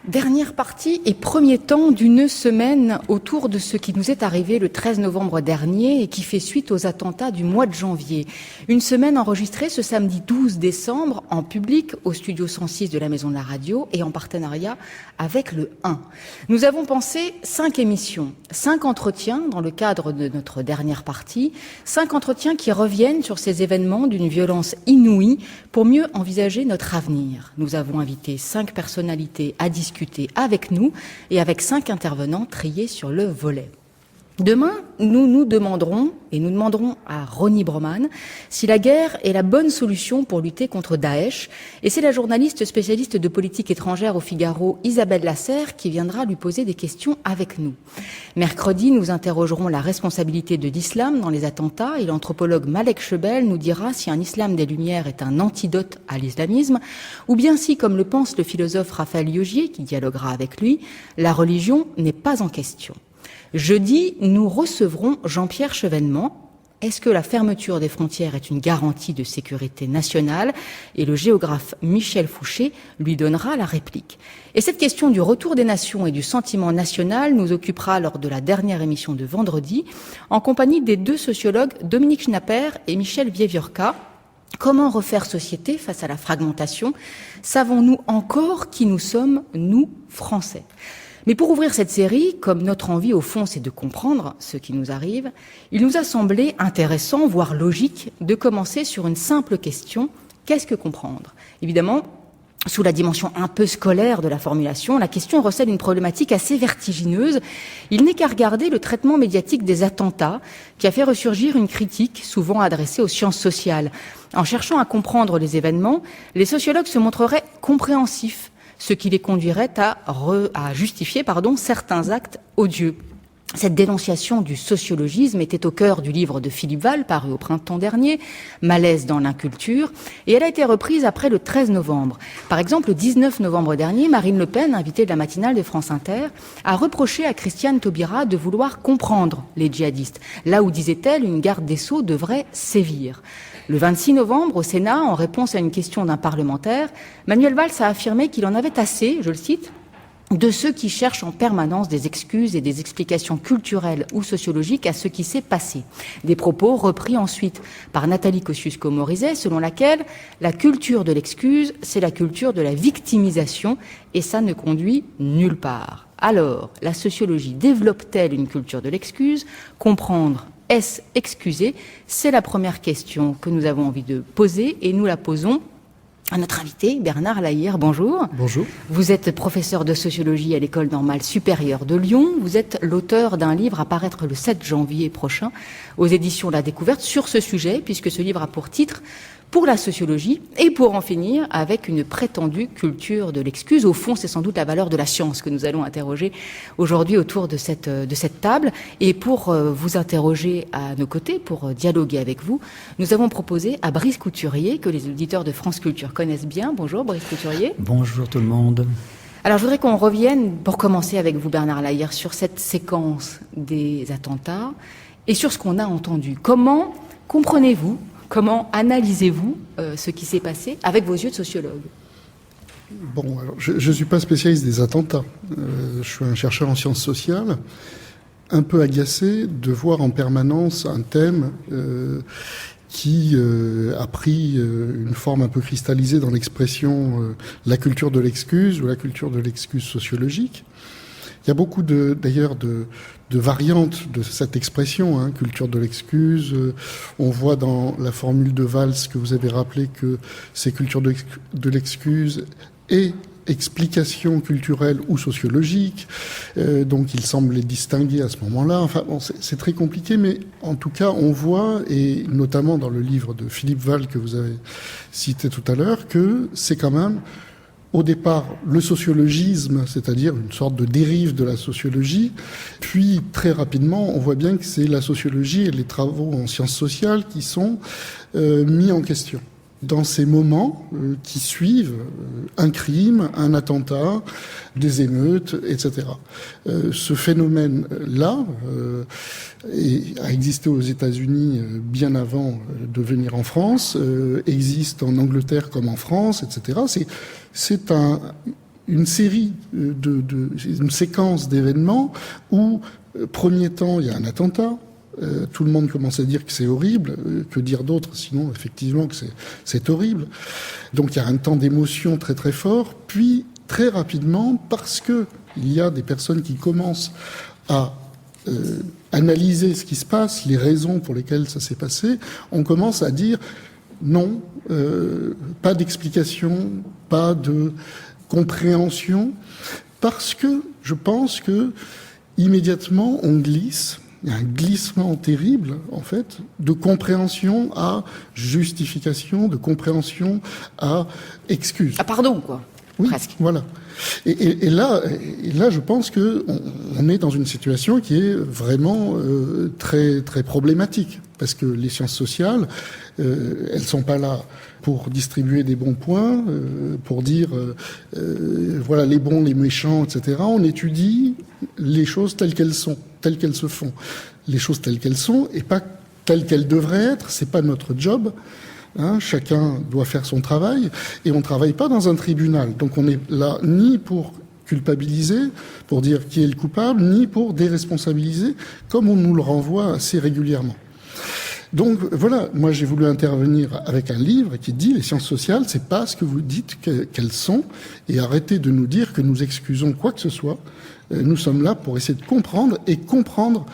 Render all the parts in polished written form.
Dernière partie et premier temps d'une semaine autour de ce qui nous est arrivé le 13 novembre dernier et qui fait suite aux attentats du mois de janvier. Une semaine enregistrée ce samedi 12 décembre en public au studio 106 de la Maison de la Radio et en partenariat avec le 1. Nous avons pensé 5 émissions, 5 entretiens dans le cadre de notre dernière partie, 5 entretiens qui reviennent sur ces événements d'une violence inouïe pour mieux envisager notre avenir. Nous avons invité 5 personnalités à discuter avec nous et avec 5 intervenants triés sur le volet. Demain, nous demanderons à Ronnie Broman si la guerre est la bonne solution pour lutter contre Daesh. Et c'est la journaliste spécialiste de politique étrangère au Figaro, Isabelle Lasserre, qui viendra lui poser des questions avec nous. Mercredi, nous interrogerons la responsabilité de l'islam dans les attentats et l'anthropologue Malek Chebel nous dira si un islam des Lumières est un antidote à l'islamisme ou bien si, comme le pense le philosophe Raphaël Yogier, qui dialoguera avec lui, la religion n'est pas en question. Jeudi, nous recevrons Jean-Pierre Chevènement. Est-ce que la fermeture des frontières est une garantie de sécurité nationale? Et le géographe Michel Fouché lui donnera la réplique. Et cette question du retour des nations et du sentiment national nous occupera lors de la dernière émission de vendredi, en compagnie des 2 sociologues Dominique Schnapper et Michel Vieviorka. Comment refaire société face à la fragmentation? Savons-nous encore qui nous sommes, nous, Français? Mais pour ouvrir cette série, comme notre envie au fond c'est de comprendre ce qui nous arrive, il nous a semblé intéressant, voire logique, de commencer sur une simple question: qu'est-ce que comprendre? Évidemment, sous la dimension un peu scolaire de la formulation, la question recèle une problématique assez vertigineuse. Il n'est qu'à regarder le traitement médiatique des attentats qui a fait ressurgir une critique souvent adressée aux sciences sociales. En cherchant à comprendre les événements, les sociologues se montreraient compréhensifs, ce qui les conduirait à justifier certains actes odieux. Cette dénonciation du sociologisme était au cœur du livre de Philippe Val, paru au printemps dernier, Malaise dans l'inculture, et elle a été reprise après le 13 novembre. Par exemple, le 19 novembre dernier, Marine Le Pen, invitée de la matinale de France Inter, a reproché à Christiane Taubira de vouloir comprendre les djihadistes, là où, disait-elle, une garde des Sceaux devrait sévir. Le 26 novembre, au Sénat, en réponse à une question d'un parlementaire, Manuel Valls a affirmé qu'il en avait assez, je le cite, de ceux qui cherchent en permanence des excuses et des explications culturelles ou sociologiques à ce qui s'est passé. Des propos repris ensuite par Nathalie Kosciusko-Morizet, selon laquelle la culture de l'excuse, c'est la culture de la victimisation et ça ne conduit nulle part. Alors, la sociologie développe-t-elle une culture de l'excuse? Comprendre, est-ce excuser? C'est la première question que nous avons envie de poser et nous la posons à notre invité, Bernard Lahire. Bonjour. Bonjour. Vous êtes professeur de sociologie à l'École normale supérieure de Lyon. Vous êtes l'auteur d'un livre à paraître le 7 janvier prochain aux éditions La Découverte sur ce sujet, puisque ce livre a pour titre « Pour la sociologie et pour en finir avec une prétendue culture de l'excuse ». Au fond, c'est sans doute la valeur de la science que nous allons interroger aujourd'hui autour de cette table. Et pour vous interroger à nos côtés, pour dialoguer avec vous, nous avons proposé à Brice Couturier, que les auditeurs de France Culture connaissent bien. Bonjour Brice Couturier. Bonjour tout le monde. Alors je voudrais qu'on revienne, pour commencer avec vous Bernard Lahire, sur cette séquence des attentats et sur ce qu'on a entendu. Comment comprenez-vous, comment analysez-vous ce qui s'est passé avec vos yeux de sociologue? Bon, alors, je ne suis pas spécialiste des attentats. Je suis un chercheur en sciences sociales, un peu agacé de voir en permanence un thème qui a pris une forme un peu cristallisée dans l'expression la culture de l'excuse ou la culture de l'excuse sociologique. Il y a beaucoup d'ailleurs de variantes de cette expression, culture de l'excuse. On voit dans la formule de Valls que vous avez rappelé que c'est culture de l'excuse et explication culturelle ou sociologique. Donc il semble les distinguer à ce moment-là. Enfin, bon, c'est très compliqué, mais en tout cas, on voit, et notamment dans le livre de Philippe Val que vous avez cité tout à l'heure, que c'est quand même au départ le sociologisme, c'est-à-dire une sorte de dérive de la sociologie, puis très rapidement on voit bien que c'est la sociologie et les travaux en sciences sociales qui sont mis en question. Dans ces moments qui suivent un crime, un attentat, des émeutes, etc. Ce phénomène-là a existé aux États-Unis bien avant de venir en France, existe en Angleterre comme en France, etc. C'est une série une séquence d'événements où, premier temps, il y a un attentat. Tout le monde commence à dire que c'est horrible. Que dire d'autre, sinon, effectivement, que c'est horrible. Donc, il y a un temps d'émotion très, très fort. Puis, très rapidement, parce que il y a des personnes qui commencent à analyser ce qui se passe, les raisons pour lesquelles ça s'est passé, on commence à dire non, pas d'explication, pas de compréhension, parce que je pense que immédiatement on glisse. Il y a un glissement terrible, en fait, de compréhension à justification, de compréhension à excuse. Ah pardon, quoi. Oui, presque. Voilà. Et là, je pense que on est dans une situation qui est vraiment très très problématique, parce que les sciences sociales, elles sont pas là pour distribuer des bons points, pour dire voilà les bons, les méchants, etc. On étudie les choses telles qu'elles sont, telles qu'elles se font, les choses telles qu'elles sont, et pas telles qu'elles devraient être. C'est pas notre job. Chacun doit faire son travail, et on ne travaille pas dans un tribunal. Donc on est là ni pour culpabiliser, pour dire qui est le coupable, ni pour déresponsabiliser, comme on nous le renvoie assez régulièrement. Donc voilà, moi j'ai voulu intervenir avec un livre qui dit les sciences sociales, c'est pas ce que vous dites qu'elles sont, et arrêtez de nous dire que nous excusons quoi que ce soit. Nous sommes là pour essayer de comprendre, et comprendre,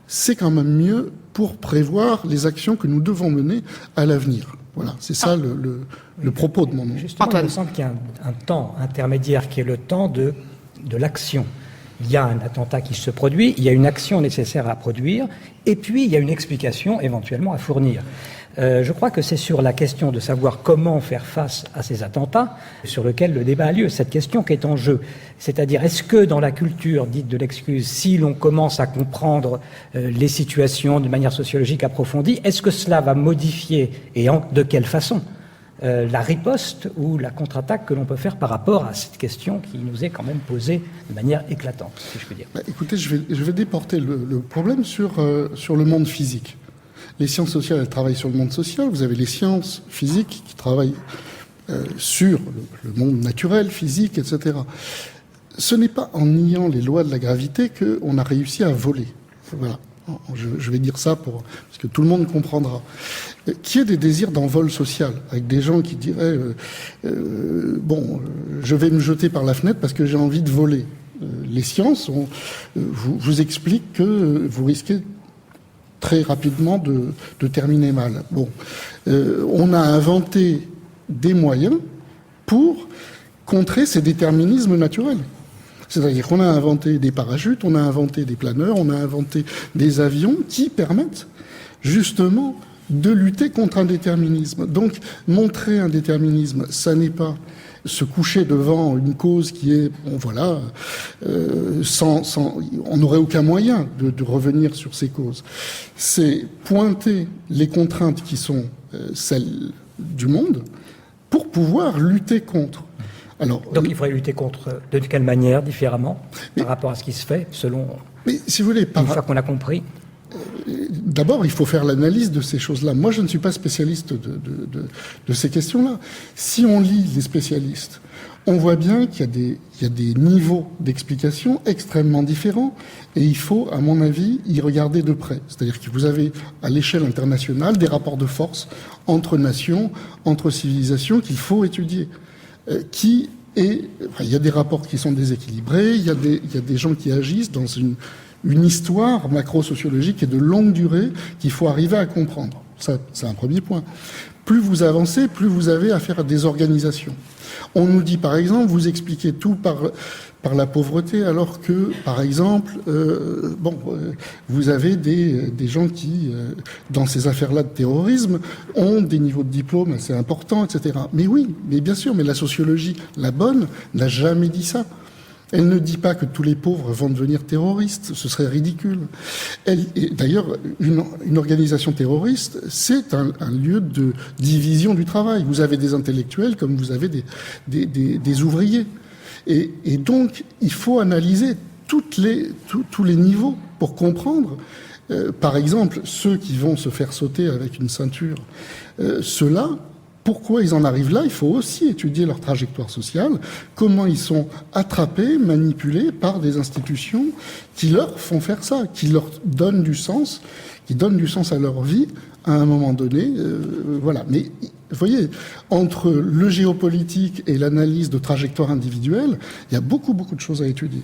c'est quand même mieux pour prévoir les actions que nous devons mener à l'avenir. Voilà, c'est ça le propos de mon nom. Justement, il me semble qu'il y a un temps intermédiaire qui est le temps de l'action. Il y a un attentat qui se produit, il y a une action nécessaire à produire, et puis il y a une explication éventuellement à fournir. Je crois que c'est sur la question de savoir comment faire face à ces attentats sur lequel le débat a lieu, cette question qui est en jeu. C'est-à-dire, est-ce que dans la culture dite de l'excuse, si l'on commence à comprendre les situations de manière sociologique approfondie, est-ce que cela va modifier, et de quelle façon, la riposte ou la contre-attaque que l'on peut faire par rapport à cette question qui nous est quand même posée de manière éclatante, si je peux dire. Écoutez, je vais déporter le problème sur le monde physique. Les sciences sociales, elles travaillent sur le monde social. Vous avez les sciences physiques qui travaillent sur le monde naturel, physique, etc. Ce n'est pas en niant les lois de la gravité qu'on a réussi à voler. Voilà. Je vais dire ça parce que tout le monde comprendra. Qu'il y ait des désirs d'envol social, avec des gens qui diraient je vais me jeter par la fenêtre parce que j'ai envie de voler. Les sciences vous expliquent que vous risquez très rapidement de terminer mal. On a inventé des moyens pour contrer ces déterminismes naturels. C'est-à-dire qu'on a inventé des parachutes, on a inventé des planeurs, on a inventé des avions qui permettent justement de lutter contre un déterminisme. Donc, montrer un déterminisme, ça n'est pas se coucher devant une cause qui est, on n'aurait aucun moyen de revenir sur ces causes. C'est pointer les contraintes qui sont celles du monde pour pouvoir lutter contre. Alors, donc il faudrait lutter contre de quelle manière, différemment, par rapport à ce qui se fait, selon... Mais si vous voulez, une fois qu'on a compris. D'abord, il faut faire l'analyse de ces choses-là. Moi, je ne suis pas spécialiste de ces questions-là. Si on lit les spécialistes, on voit bien qu'il y a des niveaux d'explication extrêmement différents, et il faut, à mon avis, y regarder de près. C'est-à-dire que vous avez, à l'échelle internationale, des rapports de force entre nations, entre civilisations qu'il faut étudier. Il y a des rapports qui sont déséquilibrés, il y a des gens qui agissent dans une histoire macro-sociologique et de longue durée qu'il faut arriver à comprendre. Ça, c'est un premier point. Plus vous avancez, plus vous avez affaire à des organisations. On nous dit, par exemple, vous expliquez tout par la pauvreté, alors que, par exemple, vous avez des gens qui, dans ces affaires-là de terrorisme, ont des niveaux de diplôme assez importants, etc. Mais oui, mais bien sûr, mais la sociologie, la bonne, n'a jamais dit ça. Elle ne dit pas que tous les pauvres vont devenir terroristes, ce serait ridicule. D'ailleurs, une organisation terroriste, c'est un lieu de division du travail. Vous avez des intellectuels comme vous avez des ouvriers. Et donc, il faut analyser tous les niveaux pour comprendre. Par exemple, ceux qui vont se faire sauter avec une ceinture, ceux-là, pourquoi ils en arrivent là, il faut aussi étudier leur trajectoire sociale, comment ils sont attrapés, manipulés par des institutions qui leur font faire ça, qui leur donnent du sens, qui donnent du sens à leur vie à un moment donné. Voilà. Mais vous voyez, entre le géopolitique et l'analyse de trajectoire individuelle, il y a beaucoup de choses à étudier.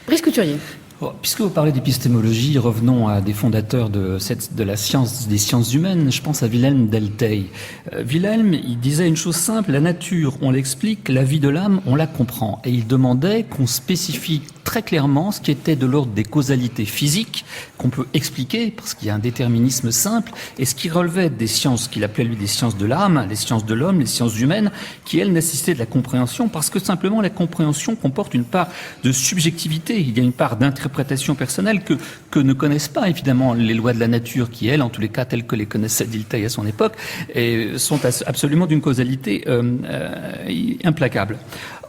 Brice Couturier. Puisque vous parlez d'épistémologie, revenons à des fondateurs de la science, des sciences humaines. Je pense à Wilhelm Deltey. Wilhelm, il disait une chose simple: la nature, on l'explique, la vie de l'âme, on la comprend. Et il demandait qu'on spécifie très clairement ce qui était de l'ordre des causalités physiques qu'on peut expliquer parce qu'il y a un déterminisme simple, et ce qui relevait des sciences qu'il appelait lui des sciences de l'âme, les sciences de l'homme, les sciences humaines, qui elles nécessitaient de la compréhension parce que simplement la compréhension comporte une part de subjectivité. Il y a une part d'interprétation personnelle que ne connaissent pas évidemment les lois de la nature qui, elles, en tous les cas telles que les connaissait Dilthey à son époque, sont absolument d'une causalité implacable.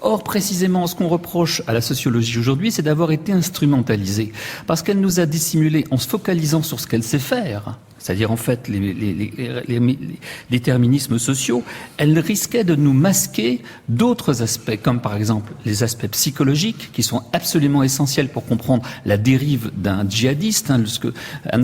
Or, précisément, ce qu'on reproche à la sociologie aujourd'hui, c'est d'avoir été instrumentalisée, parce qu'elle nous a dissimulé en se focalisant sur ce qu'elle sait faire, c'est-à-dire en fait les déterminismes sociaux. Elle risquait de nous masquer d'autres aspects, comme par exemple les aspects psychologiques, qui sont absolument essentiels pour comprendre la dérive d'un djihadiste, ce que Hans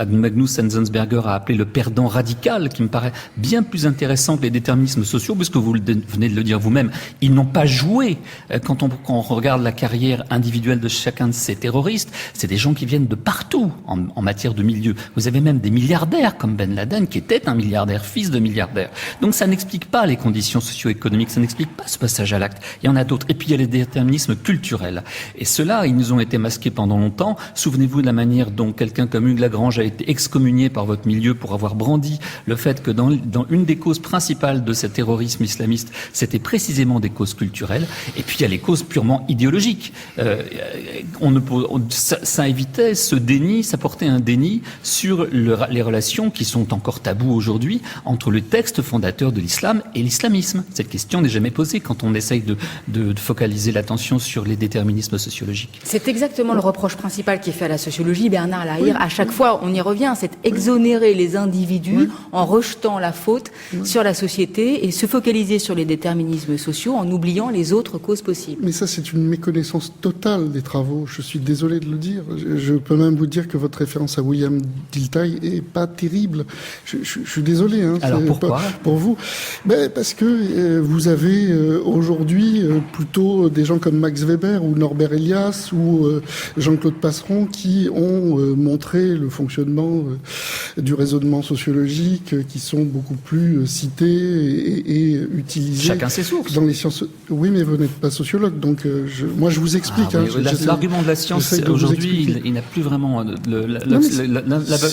Magnus Enzensberger a appelé le perdant radical, qui me paraît bien plus intéressant que les déterminismes sociaux, puisque vous venez de le dire vous-même, ils n'ont pas joué. Quand on regarde la carrière individuelle de chacun de ces terroristes, c'est des gens qui viennent de partout en matière de milieu. Vous avez même des milliardaires comme Ben Laden, qui était un milliardaire, fils de milliardaire. Donc ça n'explique pas les conditions socio-économiques, ça n'explique pas ce passage à l'acte. Il y en a d'autres. Et puis il y a les déterminismes culturels. Et ceux-là, ils nous ont été masqués pendant longtemps. Souvenez-vous de la manière dont quelqu'un comme Hugues Lagrange a été excommunié par votre milieu pour avoir brandi le fait que dans une des causes principales de ce terrorisme islamiste, c'était précisément des causes culturelles. Et puis il y a les causes purement idéologiques. Ça évitait ce déni, ça portait un déni sur les relations qui sont encore tabous aujourd'hui entre le texte fondateur de l'islam et l'islamisme. Cette question n'est jamais posée quand on essaye de focaliser l'attention sur les déterminismes sociologiques. C'est exactement le reproche principal qui est fait à la sociologie. Bernard Lahire, à chaque fois, on y revient, c'est exonérer les individus en rejetant la faute sur la société et se focaliser sur les déterminismes sociaux en oubliant les autres causes possibles. Mais ça, c'est une méconnaissance totale des travaux. Je suis désolé de le dire. Je peux même vous dire que votre référence à William Dilthey est pas terrible. Je suis désolé. Alors pourquoi pour vous? Parce que vous avez aujourd'hui plutôt des gens comme Max Weber ou Norbert Elias ou Jean-Claude Passeron qui ont montré le fonctionnement du raisonnement sociologique, qui sont beaucoup plus cités et utilisés. Chacun ses sources. Dans les sciences. Oui, mais vous n'êtes pas sociologue, donc moi je vous explique. L'argument de la science aujourd'hui, il n'a plus vraiment la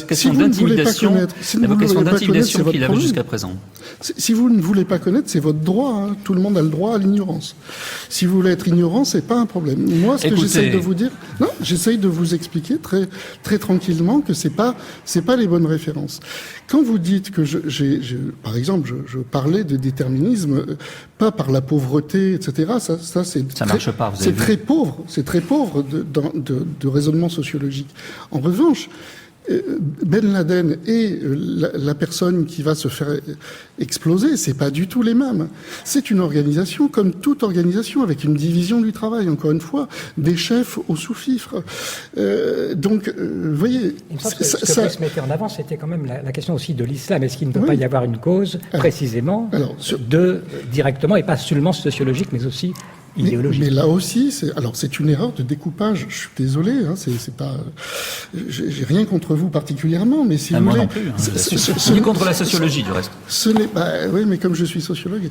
question d'intimidation. La vocation d'intimidation qu'il avait jusqu'à présent. Si vous ne voulez pas connaître, c'est votre droit. Tout le monde a le droit à l'ignorance. Si vous voulez être ignorant, c'est pas un problème. Moi, ce que j'essaye de vous dire, j'essaye de vous expliquer très très tranquillement que c'est pas les bonnes références. Quand vous dites que par exemple, je parlais de déterminisme, pas par la pauvreté, etc. Ça marche pas. C'est très pauvre. C'est très pauvre de raisonnement sociologique. En revanche, Ben Laden et la personne qui va se faire exploser, c'est pas du tout les mêmes. C'est une organisation comme toute organisation avec une division du travail, encore une fois, des chefs aux sous-fifres. Donc, vous voyez... Ce que se mettait en avant, c'était quand même la question aussi de l'islam. Est-ce qu'il ne peut pas y avoir une cause, précisément, directement, et pas seulement sociologique, mais aussi idéologique. Mais là aussi, c'est une erreur de découpage. Je suis désolé, c'est pas. J'ai rien contre vous particulièrement, mais si vous moi voulez. non plus. Je suis contre la sociologie, du reste. Ce n'est pas. Oui, mais comme je suis sociologue.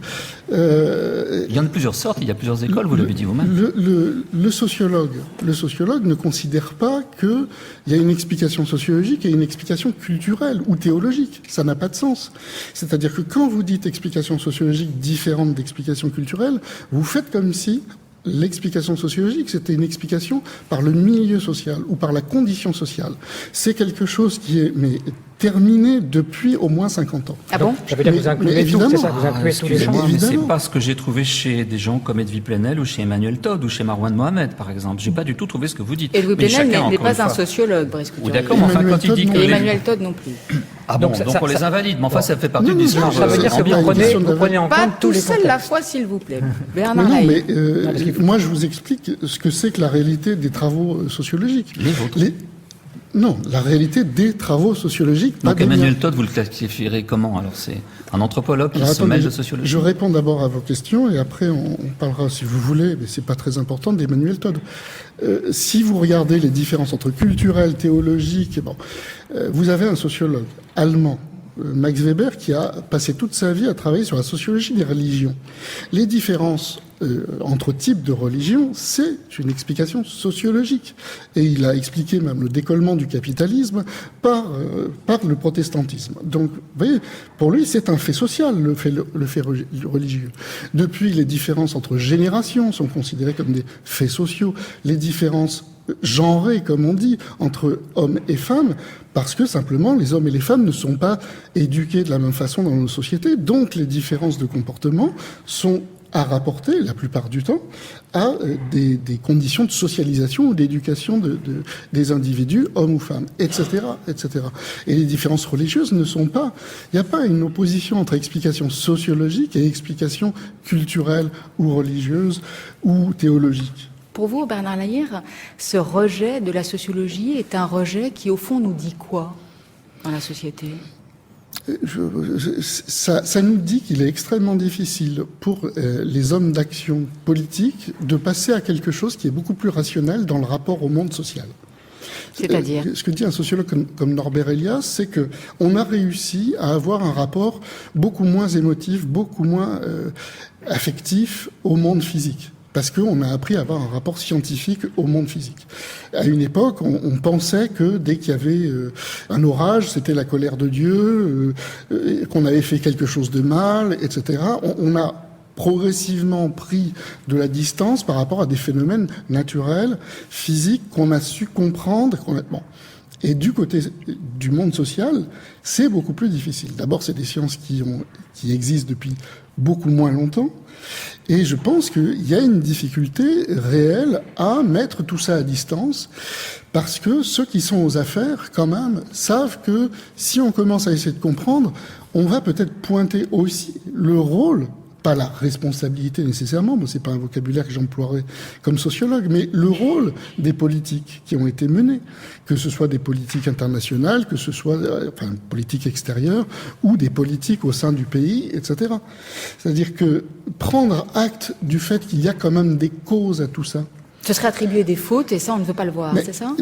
Il y en a plusieurs sortes. Il y a plusieurs écoles. Vous l'avez dit vous-même. Le sociologue ne considère pas que il y a une explication sociologique et une explication culturelle ou théologique. Ça n'a pas de sens. C'est-à-dire que quand vous dites explication sociologique différente d'explication culturelle, vous faites comme si l'explication sociologique, c'était une explication par le milieu social ou par la condition sociale. C'est quelque chose qui est terminé depuis au moins 50 ans. Ah bon? Ça veut dire que vous incluez tout, c'est ça? Vous incluez tous les champs? Mais c'est pas ce que j'ai trouvé chez des gens comme Edwy Plenel ou chez Emmanuel Todd ou chez Marouane Mohamed, par exemple. J'ai pas du tout trouvé ce que vous dites. Edwy Plenel n'est pas un sociologue, Brice Couturier. D'accord, mais enfin, quand il dit que... Et Emmanuel Todd non plus. Ah bon, donc on les invalide, mais enfin ça fait partie du discours. Ça veut dire que vous prenez en Pas compte tous tout les seul contextes. la fois, s'il vous plaît. Bernard Non, Lahire. mais moi je vous explique ce que c'est que la réalité des travaux sociologiques. Les vôtres. Non, la réalité des travaux sociologiques. Donc pas Emmanuel Todd, vous le classifierez comment? Alors c'est un anthropologue qui se mêle de sociologie. Je réponds d'abord à vos questions et après on parlera, si vous voulez, mais c'est pas très important, d'Emmanuel Todd. Si vous regardez les différences entre culturelles, théologiques, vous avez un sociologue allemand, Max Weber, qui a passé toute sa vie à travailler sur la sociologie des religions. Les différences entre types de religions, c'est une explication sociologique. Et il a expliqué même le décollement du capitalisme par le protestantisme. Donc, vous voyez, pour lui, c'est un fait social, le fait religieux. Depuis, les différences entre générations sont considérées comme des faits sociaux. Les différences genrées, comme on dit, entre hommes et femmes, parce que simplement les hommes et les femmes ne sont pas éduqués de la même façon dans nos sociétés. Donc, les différences de comportement sont à rapporter, la plupart du temps, à des conditions de socialisation ou d'éducation des individus, hommes ou femmes, etc., etc. Et les différences religieuses ne sont pas... Il n'y a pas une opposition entre explication sociologique et explication culturelle ou religieuse ou théologique. Pour vous, Bernard Lahire, ce rejet de la sociologie est un rejet qui, au fond, nous dit quoi dans la société ? Ça nous dit qu'il est extrêmement difficile pour les hommes d'action politique de passer à quelque chose qui est beaucoup plus rationnel dans le rapport au monde social. C'est-à-dire ce que dit un sociologue comme Norbert Elias, c'est que on a réussi à avoir un rapport beaucoup moins émotif, beaucoup moins affectif au monde physique. Parce qu'on a appris à avoir un rapport scientifique au monde physique. À une époque, on pensait que dès qu'il y avait un orage, c'était la colère de Dieu, qu'on avait fait quelque chose de mal, etc. On a progressivement pris de la distance par rapport à des phénomènes naturels, physiques, qu'on a su comprendre. Bon. Et du côté du monde social, c'est beaucoup plus difficile. D'abord, c'est des sciences qui existent depuis beaucoup moins longtemps. Et je pense qu'il y a une difficulté réelle à mettre tout ça à distance, parce que ceux qui sont aux affaires, quand même, savent que si on commence à essayer de comprendre, on va peut-être pointer aussi le rôle, pas la responsabilité nécessairement, bon, c'est pas un vocabulaire que j'emploierais comme sociologue, mais le rôle des politiques qui ont été menées, que ce soit des politiques internationales, que ce soit politiques extérieures, ou des politiques au sein du pays, etc. C'est-à-dire que prendre acte du fait qu'il y a quand même des causes à tout ça. Ce serait attribuer des fautes et ça, on ne veut pas le voir, c'est ça ?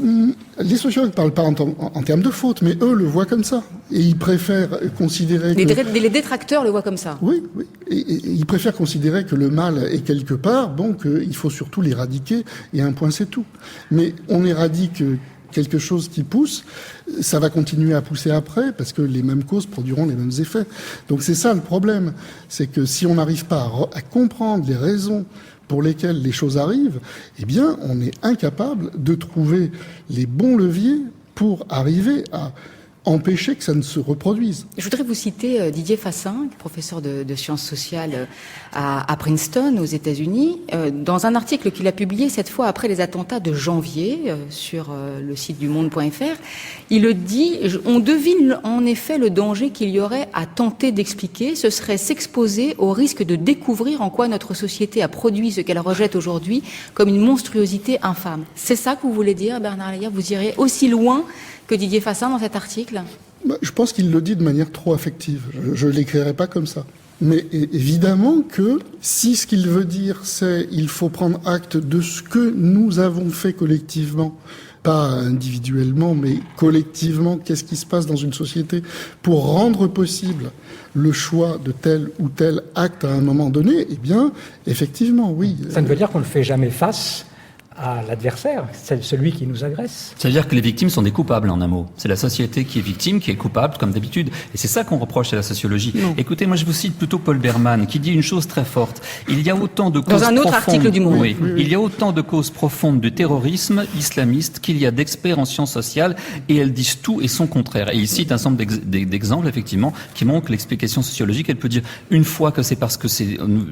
Les sociologues ne parlent pas en termes de fautes, mais eux le voient comme ça. Et ils préfèrent considérer Les détracteurs le voient comme ça. Oui. Et ils préfèrent considérer que le mal est quelque part, bon, qu'il faut surtout l'éradiquer, et un point c'est tout. Mais on éradique quelque chose qui pousse, ça va continuer à pousser après, parce que les mêmes causes produiront les mêmes effets. Donc c'est ça le problème. C'est que si on n'arrive pas à comprendre les raisons pour lesquelles les choses arrivent, eh bien, on est incapable de trouver les bons leviers pour arriver à empêcher que ça ne se reproduise. Je voudrais vous citer Didier Fassin, professeur de sciences sociales à Princeton, aux États-Unis, dans un article qu'il a publié cette fois après les attentats de janvier sur le site du Monde.fr. Il le dit, on devine en effet le danger qu'il y aurait à tenter d'expliquer, ce serait s'exposer au risque de découvrir en quoi notre société a produit ce qu'elle rejette aujourd'hui comme une monstruosité infâme. C'est ça que vous voulez dire, Bernard Lahire ? Vous irez aussi loin que Didier Fassin dans cet article ? Je pense qu'il le dit de manière trop affective. Je ne l'écrirai pas comme ça. Mais évidemment que si ce qu'il veut dire, c'est il faut prendre acte de ce que nous avons fait collectivement, pas individuellement, mais collectivement, qu'est-ce qui se passe dans une société pour rendre possible le choix de tel ou tel acte à un moment donné, eh bien, effectivement, oui. Ça ne veut dire qu'on ne fait jamais face à l'adversaire, c'est celui qui nous agresse. Ça veut dire que les victimes sont des coupables, en un mot. C'est la société qui est victime, qui est coupable, comme d'habitude. Et c'est ça qu'on reproche à la sociologie. Non. Écoutez, moi je vous cite plutôt Paul Berman, qui dit une chose très forte. Il y a autant de causes profondes... Dans un autre article du Monde. Oui. Il y a autant de causes profondes du terrorisme islamiste qu'il y a d'experts en sciences sociales, et elles disent tout et son contraire. Et il cite un certain nombre d'exemples, effectivement, qui montrent que l'explication sociologique, elle peut dire une fois que c'est parce que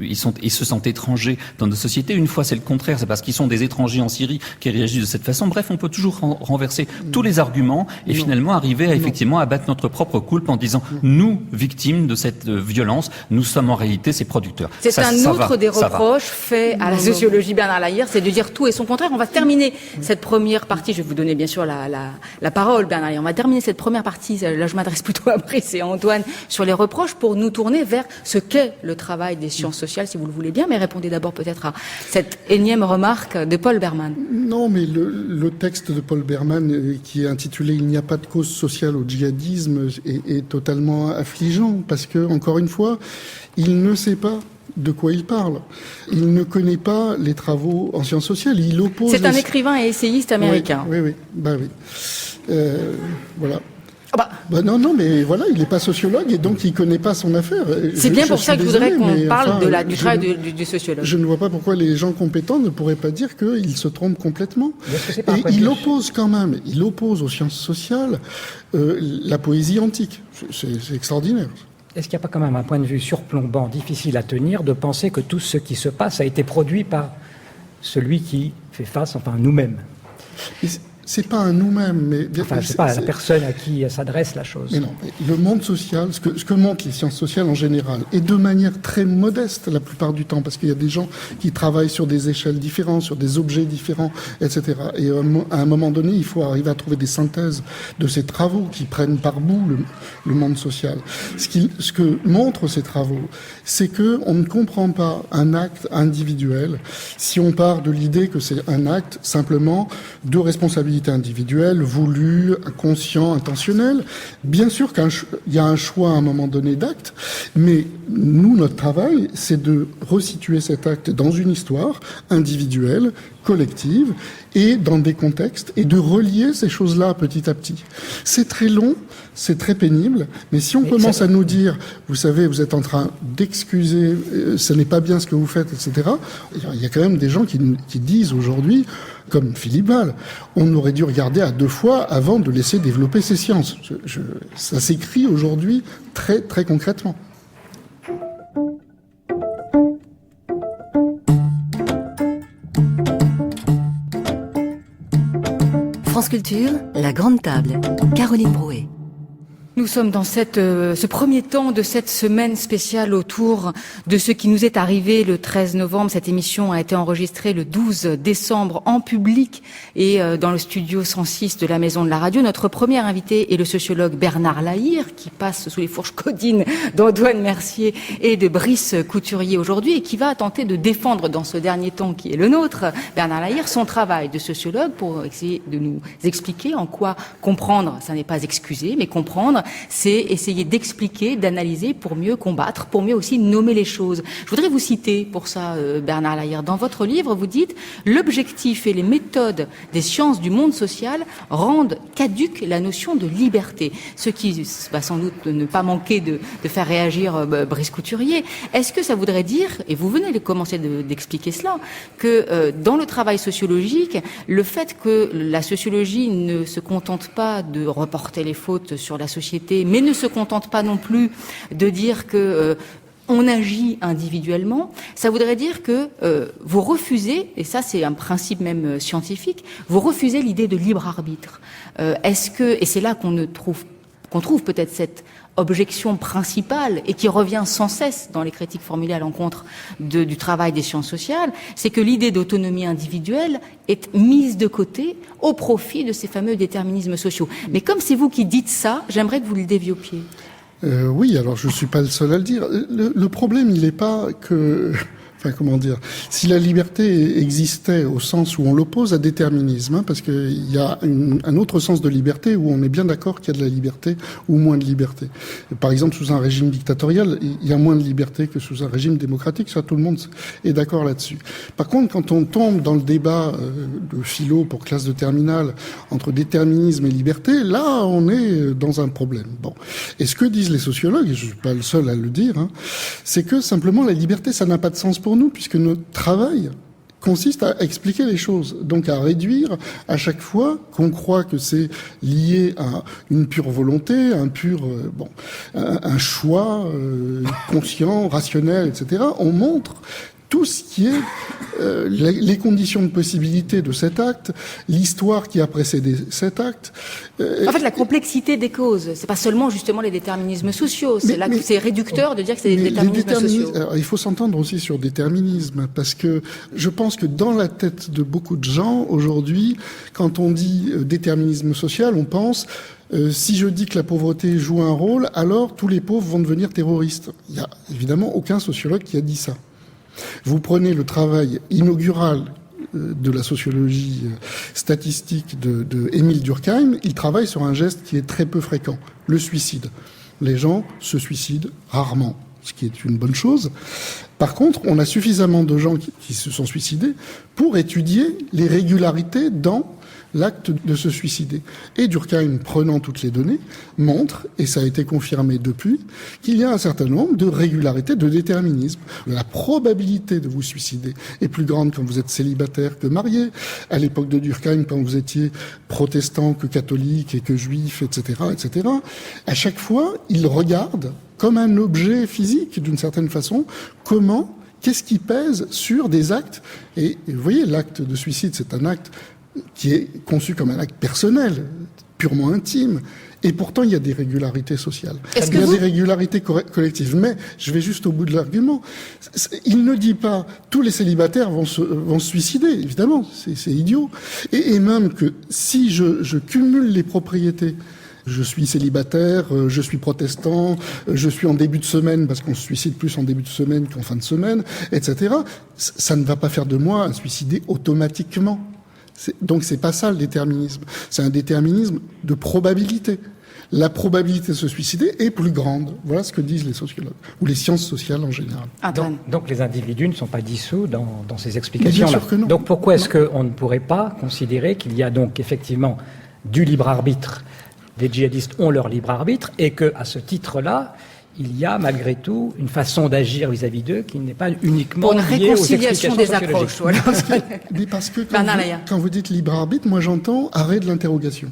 ils se sentent étrangers dans nos sociétés, une fois c'est le contraire, c'est parce qu'ils sont des étrangers étrangers en Syrie qui réagissent de cette façon. Bref, on peut toujours renverser tous les arguments et finalement arriver à effectivement abattre notre propre coulpe en disant nous, victimes de cette violence, nous sommes en réalité ses producteurs. C'est un autre des reproches faits à la sociologie Bernard Lahire, c'est de dire tout et son contraire. On va terminer cette première partie, je vais vous donner bien sûr la parole Bernard Lahire, on va terminer cette première partie, là je m'adresse plutôt à Brice et à Antoine, sur les reproches pour nous tourner vers ce qu'est le travail des sciences sociales, si vous le voulez bien, mais répondez d'abord peut-être à cette énième remarque de Paul Berman. Non, mais le texte de Paul Berman qui est intitulé « Il n'y a pas de cause sociale au djihadisme » est totalement affligeant parce que, encore une fois, il ne sait pas de quoi il parle. Il ne connaît pas les travaux en sciences sociales. Il oppose. C'est un écrivain et essayiste américain. Oui. Voilà. Non, mais voilà, il n'est pas sociologue et donc il ne connaît pas son affaire. C'est bien pour ça que je voudrais qu'on parle du travail du sociologue. Je ne vois pas pourquoi les gens compétents ne pourraient pas dire qu'ils se trompent complètement. Et il oppose aux sciences sociales la poésie antique. C'est extraordinaire. Est-ce qu'il n'y a pas quand même un point de vue surplombant, difficile à tenir, de penser que tout ce qui se passe a été produit par celui qui fait face, enfin nous-mêmes? C'est pas un nous-mêmes, mais... Enfin, je sais pas, la personne à qui s'adresse la chose. Mais non, le monde social, ce que montrent les sciences sociales en général, et de manière très modeste la plupart du temps, parce qu'il y a des gens qui travaillent sur des échelles différentes, sur des objets différents, etc. Et à un moment donné, il faut arriver à trouver des synthèses de ces travaux qui prennent par bout le monde social. Ce que montrent ces travaux, c'est que on ne comprend pas un acte individuel si on part de l'idée que c'est un acte simplement de responsabilité individuelle, voulu, conscient, intentionnel. Bien sûr qu'il y a un choix à un moment donné d'acte, mais nous, notre travail, c'est de resituer cet acte dans une histoire individuelle, collective, et dans des contextes, et de relier ces choses-là petit à petit. C'est très long, c'est très pénible, mais si on commence à nous dire, vous savez, vous êtes en train d'excuser, ce n'est pas bien ce que vous faites, etc., il y a quand même des gens qui disent aujourd'hui, comme Philippe Val, on aurait dû regarder à 2 fois avant de laisser développer ces sciences. Ça s'écrit aujourd'hui très, très concrètement. France Culture, la grande table. Caroline Brouet. Nous sommes dans ce premier temps de cette semaine spéciale autour de ce qui nous est arrivé le 13 novembre. Cette émission a été enregistrée le 12 décembre en public et dans le studio 106 de la Maison de la Radio. Notre premier invité est le sociologue Bernard Lahire, qui passe sous les fourches codines d'Antoine Mercier et de Brice Couturier aujourd'hui et qui va tenter de défendre dans ce dernier temps qui est le nôtre, Bernard Lahire, son travail de sociologue pour essayer de nous expliquer en quoi comprendre, ça n'est pas excuser, mais comprendre, c'est essayer d'expliquer, d'analyser pour mieux combattre, pour mieux aussi nommer les choses. Je voudrais vous citer pour ça, Bernard Lahire. Dans votre livre, vous dites « L'objectif et les méthodes des sciences du monde social rendent caduque la notion de liberté ». Ce qui va sans doute ne pas manquer de faire réagir Brice Couturier. Est-ce que ça voudrait dire, et vous venez de commencer d'expliquer cela, que dans le travail sociologique, le fait que la sociologie ne se contente pas de reporter les fautes sur la société, mais ne se contente pas non plus de dire que on agit individuellement, ça voudrait dire que vous refusez, et ça c'est un principe même scientifique, vous refusez l'idée de libre arbitre. Est-ce que, et c'est là qu'on trouve peut-être cette objection principale et qui revient sans cesse dans les critiques formulées à l'encontre du travail des sciences sociales, c'est que l'idée d'autonomie individuelle est mise de côté au profit de ces fameux déterminismes sociaux. Mais comme c'est vous qui dites ça, j'aimerais que vous le développiez. Oui, alors je suis pas le seul à le dire. Le problème, il n'est pas que... Enfin, comment dire, si la liberté existait au sens où on l'oppose à déterminisme, parce qu'il y a un autre sens de liberté où on est bien d'accord qu'il y a de la liberté ou moins de liberté. Par exemple, sous un régime dictatorial, il y a moins de liberté que sous un régime démocratique, ça tout le monde est d'accord là-dessus. Par contre, quand on tombe dans le débat de philo pour classe de terminale entre déterminisme et liberté, là, on est dans un problème. Bon. Et ce que disent les sociologues, et je suis pas le seul à le dire, c'est que simplement la liberté, ça n'a pas de sens pour nous, puisque notre travail consiste à expliquer les choses, donc à réduire à chaque fois qu'on croit que c'est lié à une pure volonté, un choix conscient, rationnel, etc. On montre tout ce qui est les conditions de possibilité de cet acte, l'histoire qui a précédé cet acte. En fait, la complexité des causes, c'est pas seulement justement les déterminismes sociaux, c'est réducteur de dire que c'est des déterminismes sociaux. Alors, il faut s'entendre aussi sur déterminisme, parce que je pense que dans la tête de beaucoup de gens, aujourd'hui, quand on dit déterminisme social, on pense si je dis que la pauvreté joue un rôle, alors tous les pauvres vont devenir terroristes. Il n'y a évidemment aucun sociologue qui a dit ça. Vous prenez le travail inaugural de la sociologie statistique de Émile Durkheim, il travaille sur un geste qui est très peu fréquent, le suicide. Les gens se suicident rarement, ce qui est une bonne chose. Par contre, on a suffisamment de gens qui se sont suicidés pour étudier les régularités dans l'acte de se suicider. Et Durkheim, prenant toutes les données, montre, et ça a été confirmé depuis, qu'il y a un certain nombre de régularités, de déterminisme. La probabilité de vous suicider est plus grande quand vous êtes célibataire que marié. À l'époque de Durkheim, quand vous étiez protestant que catholique et que juif, etc., etc. À chaque fois, il regarde comme un objet physique, d'une certaine façon, qu'est-ce qui pèse sur des actes. Et vous voyez, l'acte de suicide, c'est un acte qui est conçu comme un acte personnel, purement intime. Et pourtant, il y a des régularités sociales. Il y a des régularités collectives. Mais, je vais juste au bout de l'argument. Il ne dit pas, tous les célibataires vont se suicider. Évidemment, c'est idiot. Et même que si je cumule les propriétés, je suis célibataire, je suis protestant, je suis en début de semaine, parce qu'on se suicide plus en début de semaine qu'en fin de semaine, etc. Ça ne va pas faire de moi un suicidé automatiquement. Donc c'est pas ça le déterminisme. C'est un déterminisme de probabilité. La probabilité de se suicider est plus grande. Voilà ce que disent les sociologues, ou les sciences sociales en général. Donc les individus ne sont pas dissous dans ces explications-là. Bien sûr que non. Donc pourquoi est-ce qu'on ne pourrait pas considérer qu'il y a donc effectivement du libre arbitre, les djihadistes ont leur libre arbitre, et qu'à ce titre-là, il y a malgré tout une façon d'agir vis-à-vis d'eux qui n'est pas uniquement liée aux explications des approches. Voilà. Parce que quand vous dites libre arbitre, moi j'entends arrêt de l'interrogation.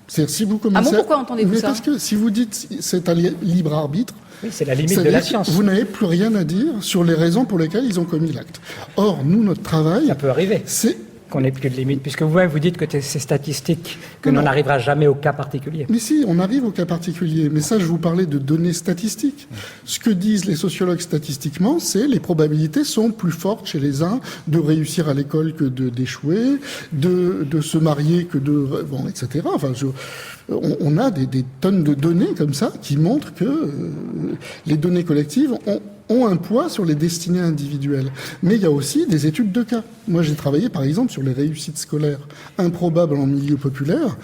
C'est-à-dire si vous commencez. Pourquoi entendez-vous ça ? Parce que si vous dites c'est un libre arbitre. Oui, c'est la limite de la science. Vous n'avez plus rien à dire sur les raisons pour lesquelles ils ont commis l'acte. Or, nous, notre travail. Ça peut arriver. C'est qu'on n'ait plus de limite, puisque vous-même vous dites que c'est statistique, que l'on n'arrivera jamais au cas particulier. Mais si, on arrive au cas particulier. Mais ça, je vous parlais de données statistiques. Ce que disent les sociologues statistiquement, c'est les probabilités sont plus fortes chez les uns de réussir à l'école que d'échouer, de se marier que de... Bon, etc. Enfin, on a des tonnes de données comme ça qui montrent que les données collectives ont un poids sur les destinées individuelles. Mais il y a aussi des études de cas. Moi, j'ai travaillé, par exemple, sur les réussites scolaires improbables en milieu populaire.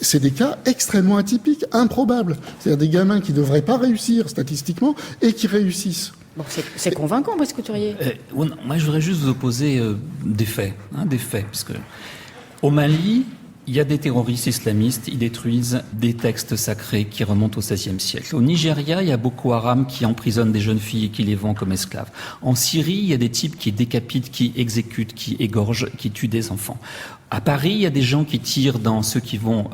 C'est des cas extrêmement atypiques, improbables. C'est-à-dire des gamins qui ne devraient pas réussir statistiquement et qui réussissent. Bon, c'est convaincant, Brice Couturier. Moi, je voudrais juste vous opposer des faits, puisque au Mali, il y a des terroristes islamistes, ils détruisent des textes sacrés qui remontent au XVIe siècle. Au Nigeria, il y a Boko Haram qui emprisonne des jeunes filles et qui les vend comme esclaves. En Syrie, il y a des types qui décapitent, qui exécutent, qui égorgent, qui tuent des enfants. À Paris, il y a des gens qui tirent dans ceux qui ont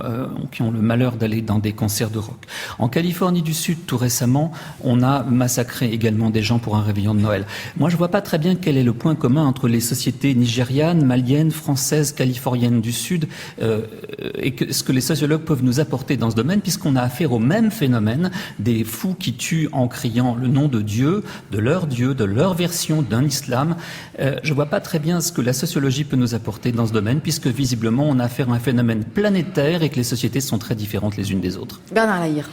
le malheur d'aller dans des concerts de rock. En Californie du Sud, tout récemment, on a massacré également des gens pour un réveillon de Noël. Moi, je vois pas très bien quel est le point commun entre les sociétés nigérianes, maliennes, françaises, californiennes du Sud, et ce que les sociologues peuvent nous apporter dans ce domaine, puisqu'on a affaire au même phénomène, des fous qui tuent en criant le nom de Dieu, de leur version d'un islam. Je vois pas très bien ce que la sociologie peut nous apporter dans ce domaine, puisque visiblement on a affaire à un phénomène planétaire et que les sociétés sont très différentes les unes des autres. Bernard Lahire.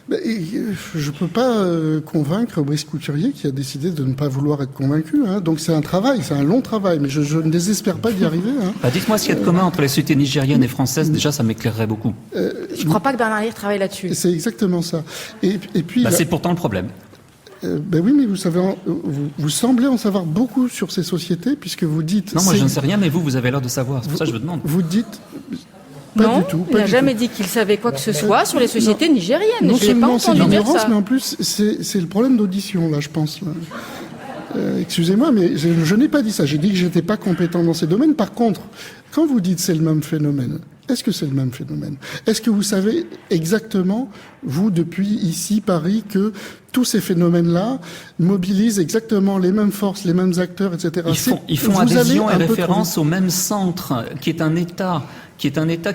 Je ne peux pas convaincre Brice Couturier qui a décidé de ne pas vouloir être convaincu. Donc c'est un travail, c'est un long travail, mais je ne désespère pas d'y arriver. Dites-moi ce qu'il y a de commun entre les sociétés nigériennes et françaises, déjà ça m'éclairerait beaucoup. Je ne crois pas que Bernard Lahire travaille là-dessus. C'est exactement ça. Et puis, c'est pourtant le problème. Oui, mais vous savez, vous semblez en savoir beaucoup sur ces sociétés, puisque vous dites... Non, moi je ne sais rien, mais vous avez l'air de savoir, c'est pour ça que je vous demande. Vous dites... Non, il n'a jamais dit qu'il savait quoi que ce soit sur les sociétés nigériennes. Non je n'ai pas entendu dire ça. Mais en plus, c'est le problème d'audition, là, je pense. Excusez-moi, mais je n'ai pas dit ça. J'ai dit que je n'étais pas compétent dans ces domaines. Par contre, quand vous dites c'est le même phénomène, est-ce que c'est le même phénomène? Est-ce que vous savez exactement, vous, depuis ici, Paris, que tous ces phénomènes-là mobilisent exactement les mêmes forces, les mêmes acteurs, etc. Ils font adhésion et référence au même centre, qui est un État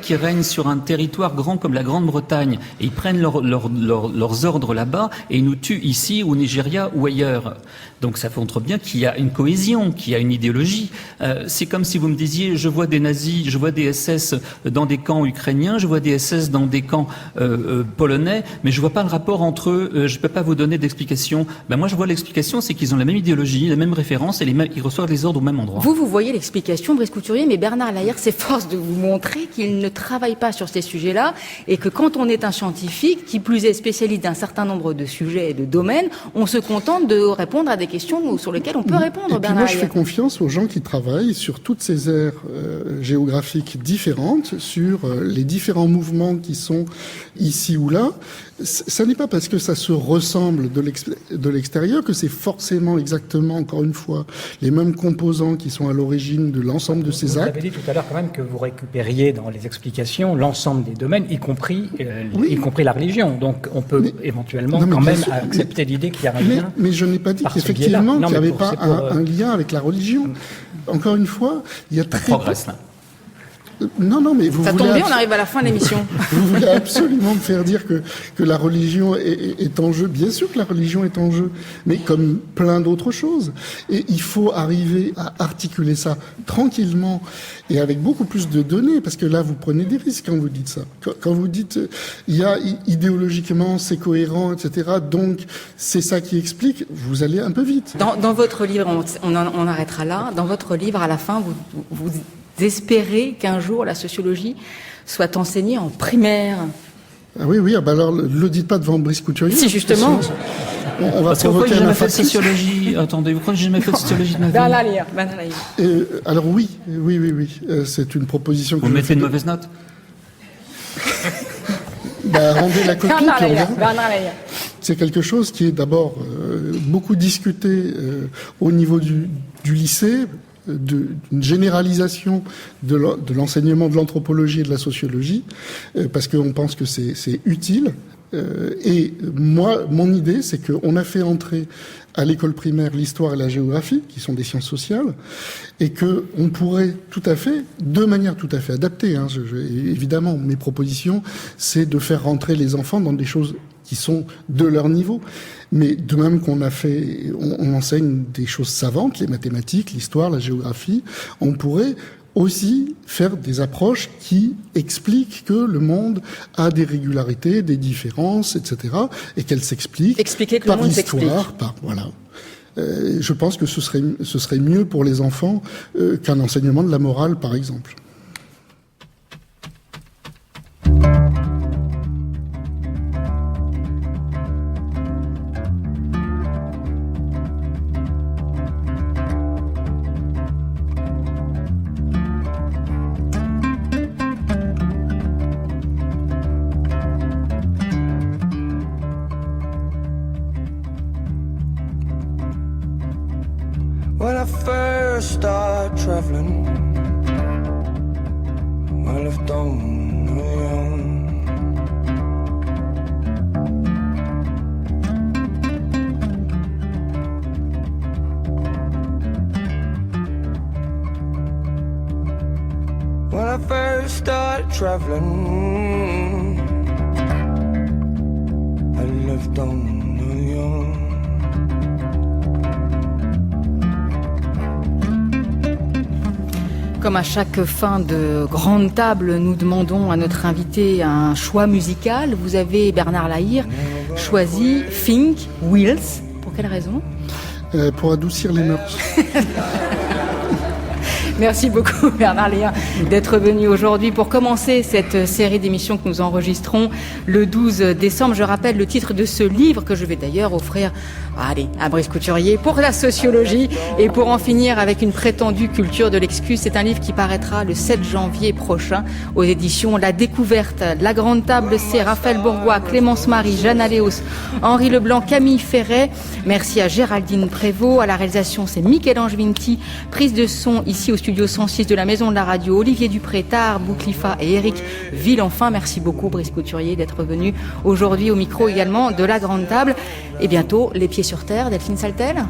qui règne sur un territoire grand comme la Grande-Bretagne. Et ils prennent leurs ordres là-bas et ils nous tuent ici, au Nigeria ou ailleurs. Donc ça montre bien qu'il y a une cohésion, qu'il y a une idéologie. C'est comme si vous me disiez, je vois des nazis, je vois des SS dans des camps ukrainiens, je vois des SS dans des camps polonais, mais je vois pas le rapport entre eux, je peux pas vous donner d'explication. Moi je vois l'explication, c'est qu'ils ont la même idéologie, la même référence et ils reçoivent les ordres au même endroit. Vous voyez l'explication, Brice Couturier, mais Bernard Lahire s'efforce de vous montrer qu'il ne travaille pas sur ces sujets-là et que quand on est un scientifique, qui plus est spécialiste d'un certain nombre de sujets et de domaines, on se contente de répondre à des questions sur lesquelles on peut répondre. Et puis moi, je fais confiance aux gens qui travaillent sur toutes ces aires géographiques différentes, sur les différents mouvements qui sont ici ou là. Ça n'est pas parce que ça se ressemble de l'extérieur que c'est forcément exactement, encore une fois, les mêmes composants qui sont à l'origine de l'ensemble de ces actes. Vous avez dit tout à l'heure quand même que vous récupériez dans les explications l'ensemble des domaines, y compris la religion. Donc on peut éventuellement quand même accepter l'idée qu'il y a un lien. Mais je n'ai pas dit qu'effectivement qu'il n'y avait pas un lien avec la religion. Encore une fois, il y a très... Ça progresse là. Non, mais vous ça voulez... tombe bien, on arrive à la fin de l'émission. Vous voulez absolument me faire dire que la religion est en jeu. Bien sûr que la religion est en jeu, mais comme plein d'autres choses. Et il faut arriver à articuler ça tranquillement et avec beaucoup plus de données, parce que là, vous prenez des risques quand vous dites ça. Quand vous dites, il y a idéologiquement, c'est cohérent, etc., donc c'est ça qui explique, vous allez un peu vite. Dans votre livre, on arrêtera là, dans votre livre, à la fin, vous espérez qu'un jour la sociologie soit enseignée en primaire. Ah oui, alors le dites pas devant Brice Couturier. Si, justement. On va parce que vous croyez que j'ai jamais fait de sociologie. Attendez, vous croyez que j'ai jamais fait de sociologie de ma vie? Bernard Lahire. Alors oui. C'est une proposition que vous mettez une mauvaise note? Rendez la copie. Bernard Lahire. C'est quelque chose qui est d'abord beaucoup discuté au niveau du lycée, d'une généralisation de l'enseignement de l'anthropologie et de la sociologie, parce qu'on pense que c'est utile. Et moi, mon idée, c'est qu'on a fait entrer à l'école primaire l'histoire et la géographie, qui sont des sciences sociales, et qu'on pourrait tout à fait, de manière tout à fait adaptée, évidemment, mes propositions, c'est de faire rentrer les enfants dans des choses qui sont de leur niveau. Mais de même qu'on on enseigne des choses savantes, les mathématiques, l'histoire, la géographie, on pourrait aussi faire des approches qui expliquent que le monde a des régularités, des différences, etc., et qu'elles s'expliquent par l'histoire, voilà. Je pense que ce serait mieux pour les enfants qu'un enseignement de la morale, par exemple. When I first start traveling, I left on my own. When I first started traveling, I left on my own. Comme à chaque fin de grande table, nous demandons à notre invité un choix musical. Vous avez, Bernard Lahire, choisi Think Wheels. Pour quelle raison ? Pour adoucir les mœurs. Merci beaucoup Bernard Lahire d'être venu aujourd'hui pour commencer cette série d'émissions que nous enregistrons le 12 décembre. Je rappelle le titre de ce livre que je vais d'ailleurs offrir Allez, un Brice Couturier pour la sociologie et pour en finir avec une prétendue culture de l'excuse. C'est un livre qui paraîtra le 7 janvier prochain aux éditions La Découverte. La Grande Table, c'est Raphaël Bourgois, Clémence Marie, Jeanne Aléos, Henri Leblanc, Camille Ferret. Merci à Géraldine Prévost. À la réalisation, c'est Michel-Ange Vinti. Prise de son ici au studio 106 de la Maison de la Radio, Olivier Dupré, Tahar Bouklifa et Éric Villenfin. Merci beaucoup Brice Couturier d'être venu aujourd'hui au micro également de La Grande Table. Et bientôt, les pieds sur terre, Delphine Saltel.